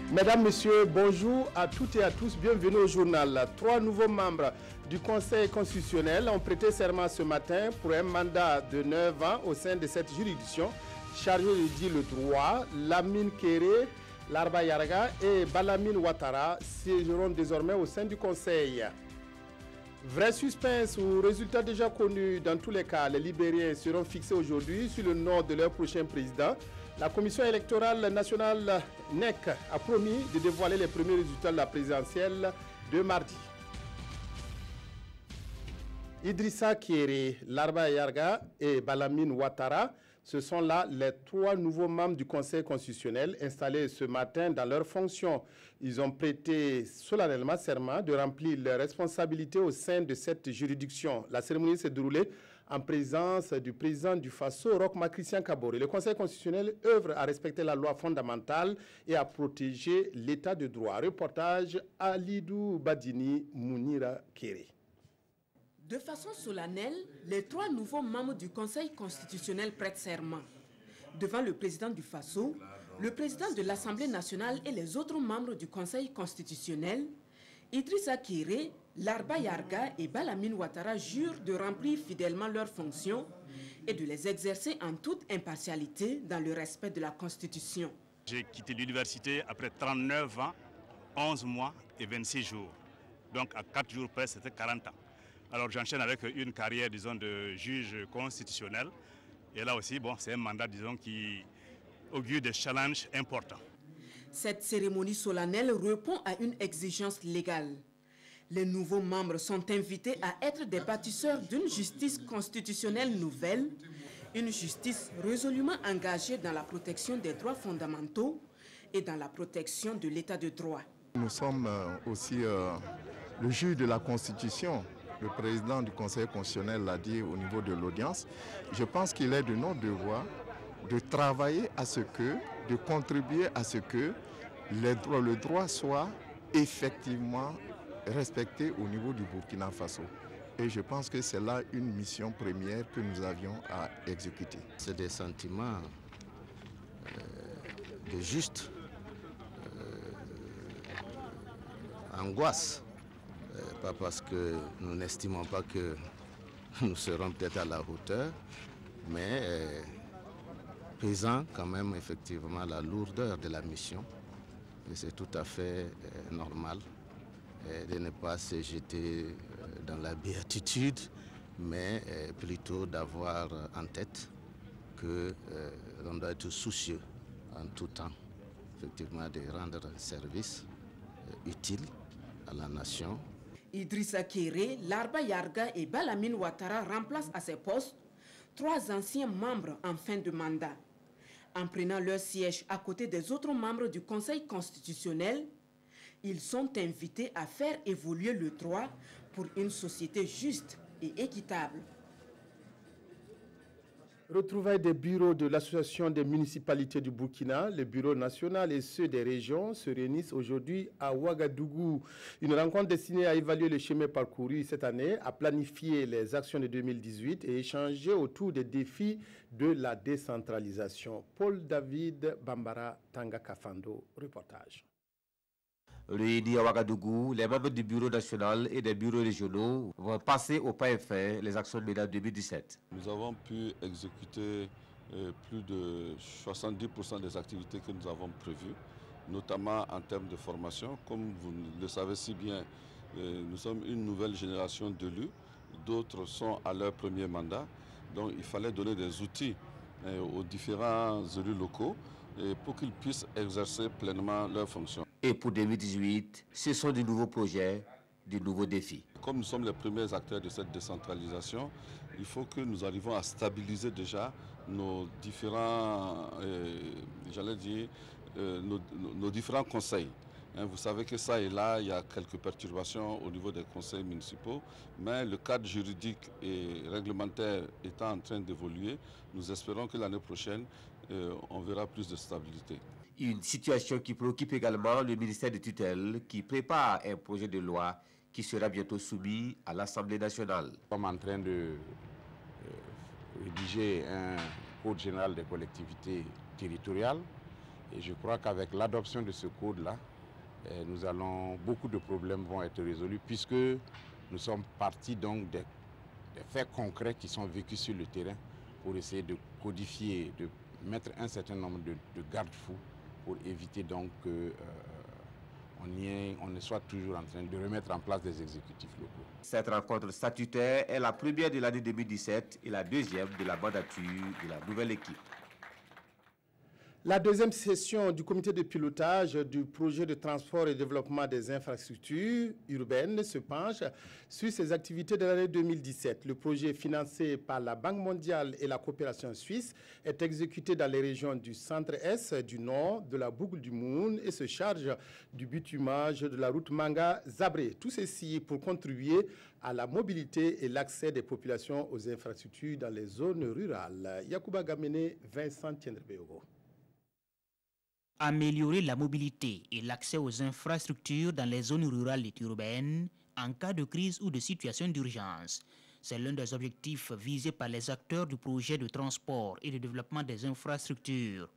Mesdames, Messieurs, bonjour à toutes et à tous. Bienvenue au journal. 3 nouveaux membres du Conseil constitutionnel ont prêté serment ce matin pour un mandat de 9 ans au sein de cette juridiction chargée de dire le droit. Lamine Kéré, Larba Yarga et Balamine Ouattara siégeront désormais au sein du Conseil. Vrai suspense ou résultat déjà connu, dans tous les cas, les Libériens seront fixés aujourd'hui sur le nom de leur prochain président. La Commission électorale nationale NEC a promis de dévoiler les premiers résultats de la présidentielle de mardi. Idrissa Kéré, Larba Yarga et Balamine Ouattara, ce sont là les 3 nouveaux membres du Conseil constitutionnel installés ce matin dans leurs fonctions. Ils ont prêté solennellement serment de remplir leurs responsabilités au sein de cette juridiction. La cérémonie s'est déroulée en présence du président du Faso, Roch Christian Kaboré. Le Conseil constitutionnel œuvre à respecter la loi fondamentale et à protéger l'état de droit. Reportage Alidou Badini Mounira Kéré. De façon solennelle, les 3 nouveaux membres du Conseil constitutionnel prêtent serment. Devant le président du Faso, le président de l'Assemblée nationale et les autres membres du Conseil constitutionnel, Idrissa Kéré, Larba Yarga et Balamine Ouattara jurent de remplir fidèlement leurs fonctions et de les exercer en toute impartialité dans le respect de la Constitution. J'ai quitté l'université après 39 ans, 11 mois et 26 jours. Donc à 4 jours près, c'était 40 ans. Alors j'enchaîne avec une carrière, disons, de juge constitutionnel. Et là aussi, bon, c'est un mandat, disons, qui augure des challenges importants. Cette cérémonie solennelle répond à une exigence légale. Les nouveaux membres sont invités à être des bâtisseurs d'une justice constitutionnelle nouvelle, une justice résolument engagée dans la protection des droits fondamentaux et dans la protection de l'état de droit. Nous sommes aussi le juge de la Constitution. Le président du Conseil constitutionnel l'a dit au niveau de l'audience. Je pense qu'il est de notre devoir de travailler à ce que, de contribuer à ce que le droit soit effectivement respecté au niveau du Burkina Faso. Et je pense que c'est là une mission première que nous avions à exécuter. C'est des sentiments de juste angoisse. Pas parce que nous n'estimons pas que nous serons peut-être à la hauteur, mais pesant quand même effectivement la lourdeur de la mission. Et c'est tout à fait normal de ne pas se jeter dans la béatitude, mais plutôt d'avoir en tête que l'on doit être soucieux en tout temps, effectivement, de rendre un service utile à la nation. Idrissa Kéré, Larba Yarga et Balamine Ouattara remplacent à ces postes 3 anciens membres en fin de mandat. En prenant leur siège à côté des autres membres du Conseil constitutionnel, ils sont invités à faire évoluer le droit pour une société juste et équitable. Retrouvailles des bureaux de l'Association des municipalités du Burkina, les bureaux nationaux et ceux des régions se réunissent aujourd'hui à Ouagadougou. Une rencontre destinée à évaluer le chemin parcouru cette année, à planifier les actions de 2018 et échanger autour des défis de la décentralisation. Paul David Bambara Tangakafando, reportage. Réunis à Ouagadougou, les membres du bureau national et des bureaux régionaux vont passer au pas et faire les actions menées en 2017. Nous avons pu exécuter plus de 70% des activités que nous avons prévues, notamment en termes de formation. Comme vous le savez si bien, nous sommes une nouvelle génération d'élus, d'autres sont à leur premier mandat. Donc il fallait donner des outils aux différents élus locaux pour qu'ils puissent exercer pleinement leurs fonctions. Et pour 2018, ce sont de nouveaux projets, de nouveaux défis. Comme nous sommes les premiers acteurs de cette décentralisation, il faut que nous arrivions à stabiliser déjà nos différents, nos différents conseils. Vous savez que ça et là, il y a quelques perturbations au niveau des conseils municipaux, mais le cadre juridique et réglementaire étant en train d'évoluer, nous espérons que l'année prochaine, on verra plus de stabilité. Une situation qui préoccupe également le ministère de tutelle qui prépare un projet de loi qui sera bientôt soumis à l'Assemblée nationale. Nous sommes en train de rédiger un code général des collectivités territoriales Et je crois qu'avec l'adoption de ce code-là, beaucoup de problèmes vont être résolus puisque nous sommes partis donc des faits concrets qui sont vécus sur le terrain pour essayer de codifier, de mettre un certain nombre de garde-fous pour éviter donc qu'on ne soit toujours en train de remettre en place des exécutifs locaux. Cette rencontre statutaire est la première de l'année 2017 et la deuxième de la mandature de la nouvelle équipe. La deuxième session du comité de pilotage du projet de transport et développement des infrastructures urbaines se penche sur ses activités de l'année 2017. Le projet financé par la Banque mondiale et la coopération suisse est exécuté dans les régions du centre-est, du nord, de la boucle du Moune et se charge du bitumage de la route Manga-Zabré. Tout ceci pour contribuer à la mobilité et l'accès des populations aux infrastructures dans les zones rurales. Yacouba Gamene, Vincent Tiendrebeogo. Améliorer la mobilité et l'accès aux infrastructures dans les zones rurales et urbaines en cas de crise ou de situation d'urgence. C'est l'un des objectifs visés par les acteurs du projet de transport et de développement des infrastructures.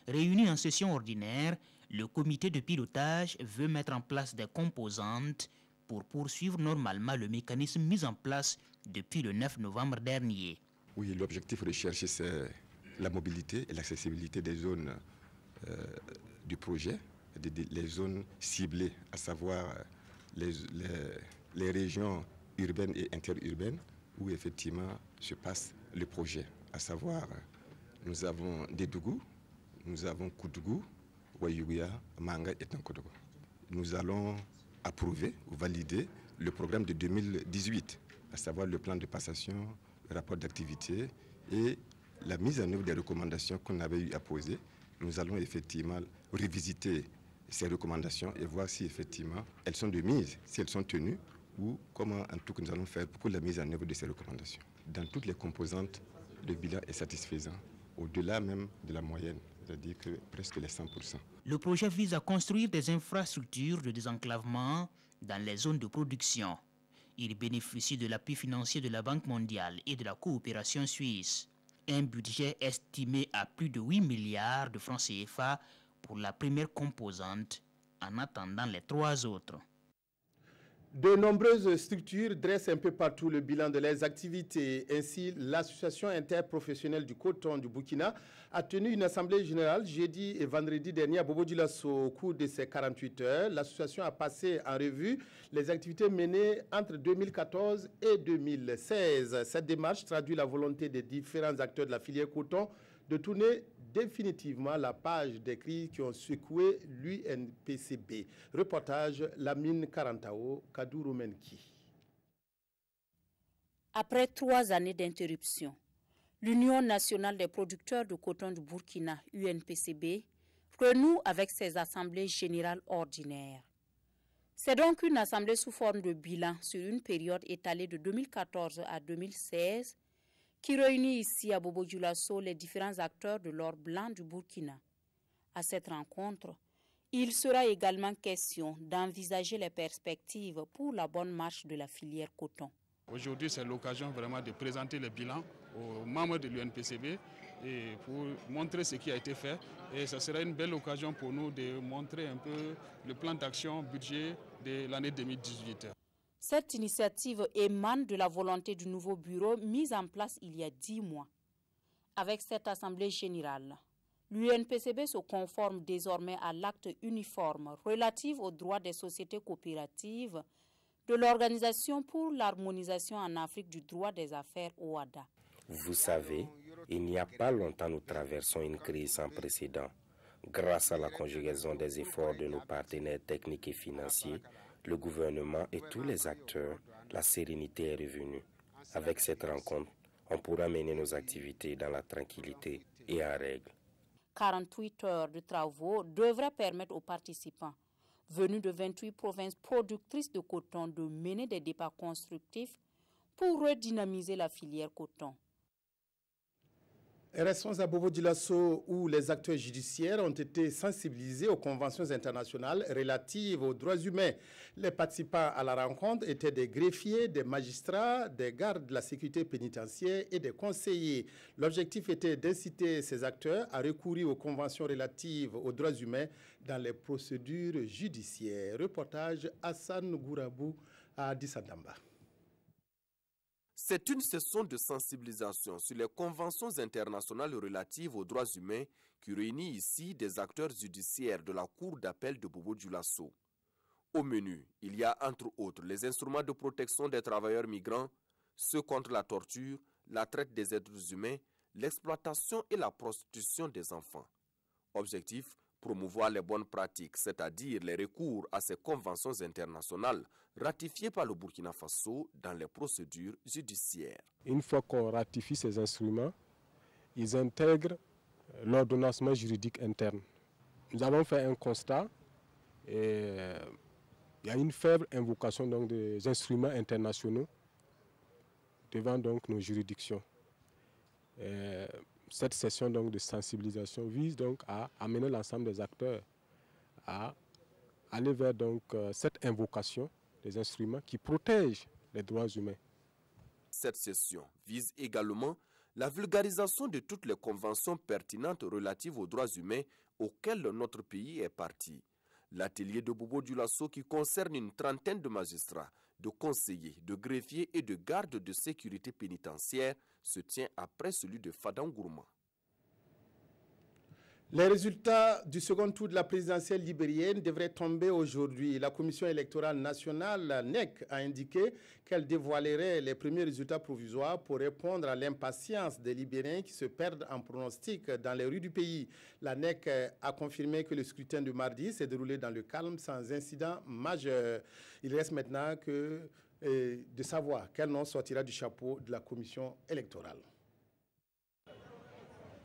Réuni en session ordinaire, le comité de pilotage veut mettre en place des composantes pour poursuivre normalement le mécanisme mis en place depuis le 9 novembre dernier. Oui, l'objectif recherché, c'est la mobilité et l'accessibilité des zones du projet, les zones ciblées, à savoir les régions urbaines et interurbaines où effectivement se passe le projet. À savoir, nous avons Dédougou, nous avons Koudougou, Wayouya, Manga et Tankodogo. Nous allons approuver ou valider le programme de 2018, à savoir le plan de passation, le rapport d'activité et la mise en œuvre des recommandations qu'on avait eu à poser. Nous allons effectivement revisiter ces recommandations et voir si effectivement elles sont de mise, si elles sont tenues ou comment en tout cas nous allons faire pour la mise en œuvre de ces recommandations. Dans toutes les composantes, le bilan est satisfaisant, au-delà même de la moyenne, c'est-à-dire que presque les 100%. Le projet vise à construire des infrastructures de désenclavement dans les zones de production. Il bénéficie de l'appui financier de la Banque mondiale et de la coopération suisse. Un budget estimé à plus de 8 milliards de francs CFA pour la première composante, en attendant les 3 autres. De nombreuses structures dressent un peu partout le bilan de leurs activités. Ainsi, l'Association interprofessionnelle du coton du Burkina a tenu une assemblée générale jeudi et vendredi dernier à Bobo-Dioulasso. Au cours de ces 48 heures, l'association a passé en revue les activités menées entre 2014 et 2016. Cette démarche traduit la volonté des différents acteurs de la filière coton de tourner définitivement la page des crises qui ont secoué l'UNPCB. Reportage Lamine Karantao, Kadourou Menki. Après 3 années d'interruption, l'Union nationale des producteurs de coton du Burkina, UNPCB, renoue avec ses assemblées générales ordinaires. C'est donc une assemblée sous forme de bilan sur une période étalée de 2014 à 2016 qui réunit ici à Bobo-Dioulasso les différents acteurs de l'or blanc du Burkina. À cette rencontre, il sera également question d'envisager les perspectives pour la bonne marche de la filière coton. Aujourd'hui, c'est l'occasion vraiment de présenter le bilan aux membres de l'UNPCB et pour montrer ce qui a été fait. Et ce sera une belle occasion pour nous de montrer un peu le plan d'action budget de l'année 2018. Cette initiative émane de la volonté du nouveau bureau mis en place il y a 10 mois. Avec cette assemblée générale, l'UNPCB se conforme désormais à l'acte uniforme relatif aux droits des sociétés coopératives de l'Organisation pour l'harmonisation en Afrique du droit des affaires OHADA. Vous savez, il n'y a pas longtemps nous traversons une crise sans précédent. Grâce à la conjugaison des efforts de nos partenaires techniques et financiers, le gouvernement et tous les acteurs, la sérénité est revenue. Avec cette rencontre, on pourra mener nos activités dans la tranquillité et en règle. 48 heures de travaux devraient permettre aux participants venus de 28 provinces productrices de coton de mener des débats constructifs pour redynamiser la filière coton. Restons à Bobo-Dioulasso où les acteurs judiciaires ont été sensibilisés aux conventions internationales relatives aux droits humains. Les participants à la rencontre étaient des greffiers, des magistrats, des gardes de la sécurité pénitentiaire et des conseillers. L'objectif était d'inciter ces acteurs à recourir aux conventions relatives aux droits humains dans les procédures judiciaires. Reportage Hassan Gourabou à Addis Abeba. C'est une session de sensibilisation sur les conventions internationales relatives aux droits humains qui réunit ici des acteurs judiciaires de la Cour d'appel de Bobo-Dioulasso. Au menu, il y a entre autres les instruments de protection des travailleurs migrants, ceux contre la torture, la traite des êtres humains, l'exploitation et la prostitution des enfants. Objectif, promouvoir les bonnes pratiques, c'est-à-dire les recours à ces conventions internationales ratifiées par le Burkina Faso dans les procédures judiciaires. Une fois qu'on ratifie ces instruments, ils intègrent l'ordonnancement juridique interne. Nous avons fait un constat et il y a une faible invocation donc, des instruments internationaux devant donc, nos juridictions. Cette session donc, de sensibilisation vise donc à amener l'ensemble des acteurs à aller vers donc, cette invocation des instruments qui protègent les droits humains. Cette session vise également la vulgarisation de toutes les conventions pertinentes relatives aux droits humains auxquelles notre pays est parti. L'atelier de Bobo-Dioulasso qui concerne une trentaine de magistrats, de conseillers, de greffiers et de gardes de sécurité pénitentiaire se tient après celui de Fadangourma. Les résultats du second tour de la présidentielle libérienne devraient tomber aujourd'hui. La Commission électorale nationale, la NEC, a indiqué qu'elle dévoilerait les premiers résultats provisoires pour répondre à l'impatience des Libériens qui se perdent en pronostics dans les rues du pays. La NEC a confirmé que le scrutin de mardi s'est déroulé dans le calme sans incident majeur. Il reste maintenant de savoir quel nom sortira du chapeau de la Commission électorale.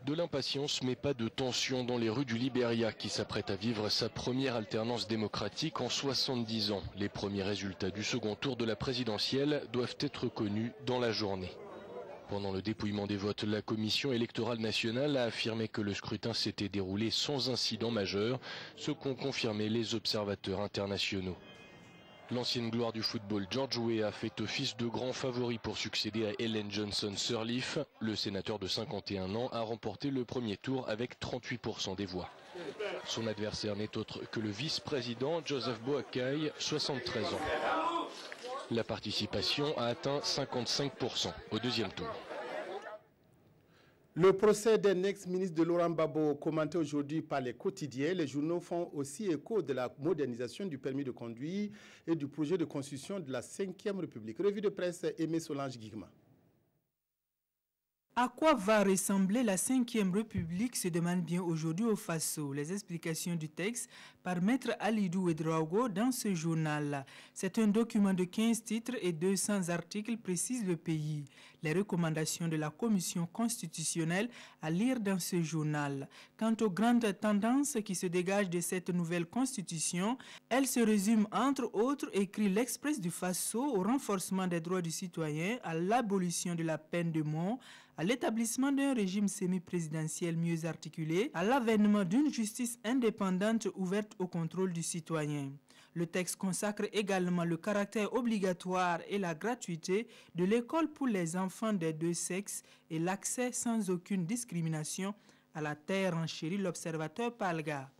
De l'impatience, mais pas de tension dans les rues du Libéria qui s'apprête à vivre sa première alternance démocratique en 70 ans. Les premiers résultats du second tour de la présidentielle doivent être connus dans la journée. Pendant le dépouillement des votes, la Commission électorale nationale a affirmé que le scrutin s'était déroulé sans incident majeur, ce qu'ont confirmé les observateurs internationaux. L'ancienne gloire du football George Weah a fait office de grand favori pour succéder à Ellen Johnson Sirleaf. Le sénateur de 51 ans a remporté le premier tour avec 38% des voix. Son adversaire n'est autre que le vice-président Joseph Boakai, 73 ans. La participation a atteint 55% au deuxième tour. Le procès d'un ex-ministre de Laurent Gbagbo, commenté aujourd'hui par les quotidiens, les journaux font aussi écho de la modernisation du permis de conduire et du projet de constitution de la 5e République. Revue de presse, Aimé Solange Guigma. À quoi va ressembler la 5e République se demande bien aujourd'hui au Faso. Les explications du texte par Maître Alidou Ouedraogo dans ce journal. C'est un document de 15 titres et 200 articles précisent le pays. Les recommandations de la Commission constitutionnelle à lire dans ce journal. Quant aux grandes tendances qui se dégagent de cette nouvelle constitution, elles se résument entre autres, écrit l'Express du Faso, au renforcement des droits du citoyen, à l'abolition de la peine de mort, à l'établissement d'un régime semi-présidentiel mieux articulé, à l'avènement d'une justice indépendante ouverte au contrôle du citoyen. Le texte consacre également le caractère obligatoire et la gratuité de l'école pour les enfants des deux sexes et l'accès sans aucune discrimination à la terre, enchérit l'observateur Palga.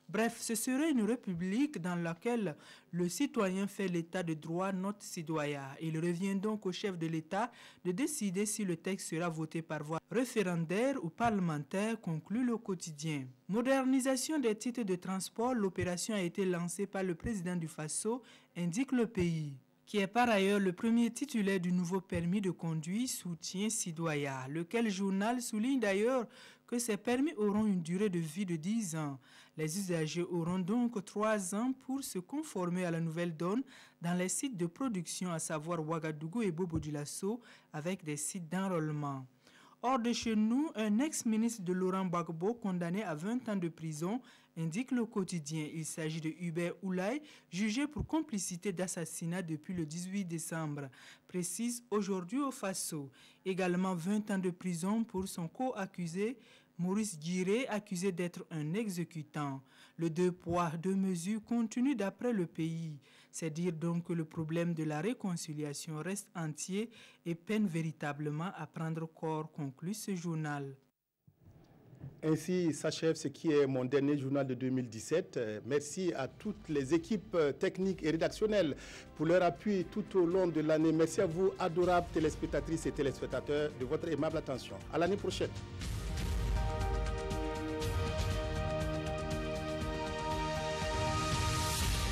Bref, ce serait une république dans laquelle le citoyen fait l'état de droit, note citoyen. Il revient donc au chef de l'État de décider si le texte sera voté par voie référendaire ou parlementaire, conclut le quotidien. Modernisation des titres de transport, l'opération a été lancée par le président du Faso, indique le pays, qui est par ailleurs le premier titulaire du nouveau permis de conduire, soutient Sidoya, lequel journal souligne d'ailleurs que ces permis auront une durée de vie de 10 ans. Les usagers auront donc 3 ans pour se conformer à la nouvelle donne dans les sites de production, à savoir Ouagadougou et Bobo-Dioulasso, avec des sites d'enrôlement. Hors de chez nous, un ex-ministre de Laurent Gbagbo, condamné à 20 ans de prison, indique le quotidien. Il s'agit de Hubert Oulay, jugé pour complicité d'assassinat depuis le 18 décembre, précise aujourd'hui au Faso. Également 20 ans de prison pour son co-accusé, Maurice Guiré, accusé d'être un exécutant. Le 2 poids, 2 mesures continue d'après le pays. C'est dire donc que le problème de la réconciliation reste entier et peine véritablement à prendre corps, conclut ce journal. Ainsi s'achève ce qui est mon dernier journal de 2017. Merci à toutes les équipes techniques et rédactionnelles pour leur appui tout au long de l'année. Merci à vous, adorables téléspectatrices et téléspectateurs, de votre aimable attention. À l'année prochaine.